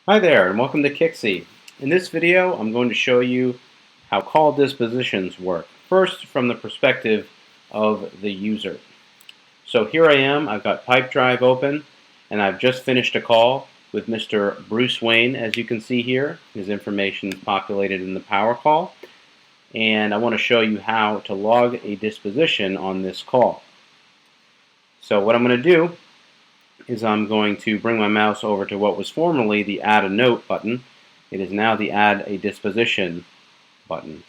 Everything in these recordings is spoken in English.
Hi there, and welcome to Kixie. In this video, I'm going to show you how call dispositions work. First, from the perspective of the user. So here I am, I've got Pipedrive open, and I've just finished a call with Mr. Bruce Wayne, as you can see here. His information is populated in the power call, and I want to show you how to log a disposition on this call. So what I'm going to do is I'm going to bring my mouse over to what was formerly the Add a Note button. It is now the Add a Disposition button.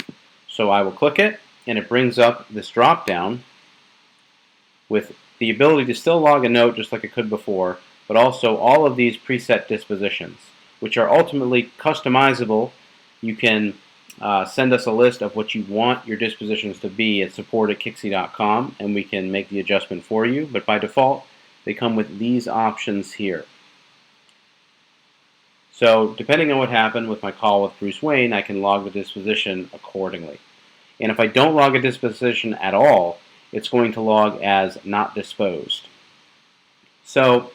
So I will click it, and it brings up this drop-down with the ability to still log a note just like it could before, but also all of these preset dispositions, which are ultimately customizable. You can send us a list of what you want your dispositions to be at support@kixie.com, and we can make the adjustment for you, but by default, they come with these options here. So depending on what happened with my call with Bruce Wayne, I can log the disposition accordingly. And if I don't log a disposition at all, it's going to log as not disposed. So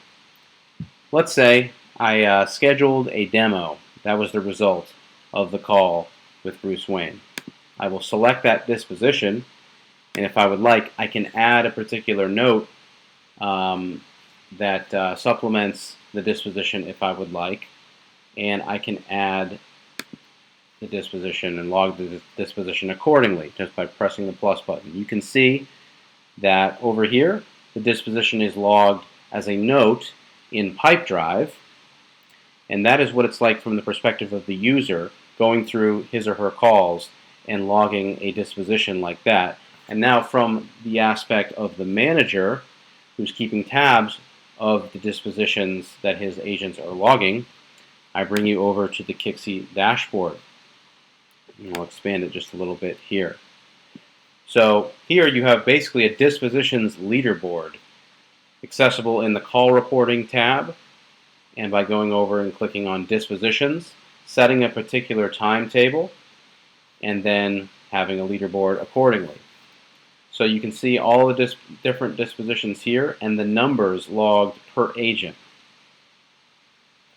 let's say I scheduled a demo. That was the result of the call with Bruce Wayne. I will select that disposition, and if I would like, I can add a particular note that supplements the disposition if I would like, and I can add the disposition and log the disposition accordingly just by pressing the plus button. You can see that over here the disposition is logged as a note in Pipedrive, and that is what it's like from the perspective of the user going through his or her calls and logging a disposition like that. And now from the aspect of the manager who's keeping tabs of the dispositions that his agents are logging, I bring you over to the Kixie dashboard. And I'll expand it just a little bit here. So here you have basically a dispositions leaderboard accessible in the call reporting tab, and by going over and clicking on dispositions, setting a particular timetable, and then having a leaderboard accordingly. So you can see all the different dispositions here and the numbers logged per agent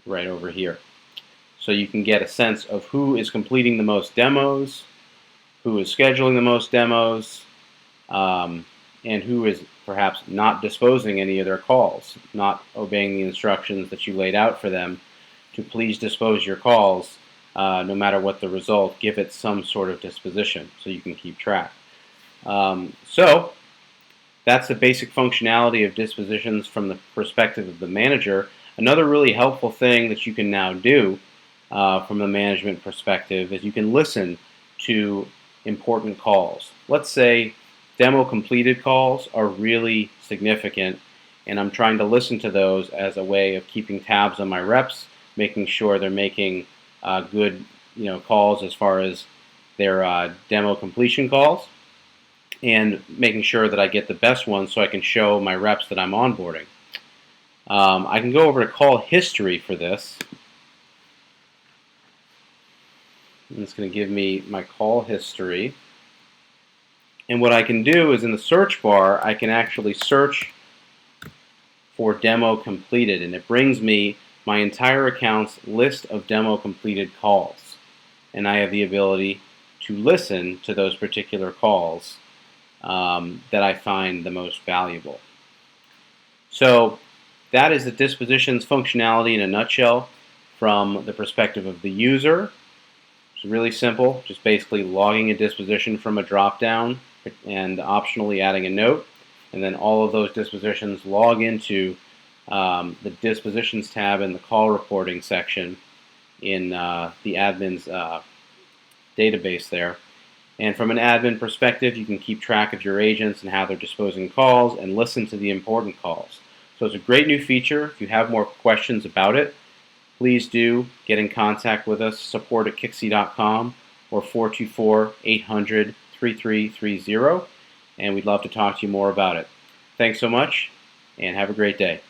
right over here. So you can get a sense of who is completing the most demos, who is scheduling the most demos, and who is perhaps not disposing any of their calls, not obeying the instructions that you laid out for them to please dispose your calls, no matter what the result, give it some sort of disposition so you can keep track. So that's the basic functionality of dispositions from the perspective of the manager. Another really helpful thing that you can now do from the management perspective is you can listen to important calls. Let's say demo completed calls are really significant, and I'm trying to listen to those as a way of keeping tabs on my reps, making sure they're making good calls as far as their demo completion calls, and making sure that I get the best ones so I can show my reps that I'm onboarding. I can go over to call history for this. And it's going to give me my call history. And what I can do is in the search bar, I can actually search for demo completed, and it brings me my entire account's list of demo completed calls. And I have the ability to listen to those particular calls that I find the most valuable. So that is the dispositions functionality in a nutshell from the perspective of the user. It's really simple, just basically logging a disposition from a drop-down and optionally adding a note, and then all of those dispositions log into the dispositions tab in the call reporting section in the admin's database there. And from an admin perspective, you can keep track of your agents and how they're disposing calls and listen to the important calls. So it's a great new feature. If you have more questions about it, please do get in contact with us, support@kixie.com or 424-800-3330, and we'd love to talk to you more about it. Thanks so much, and have a great day.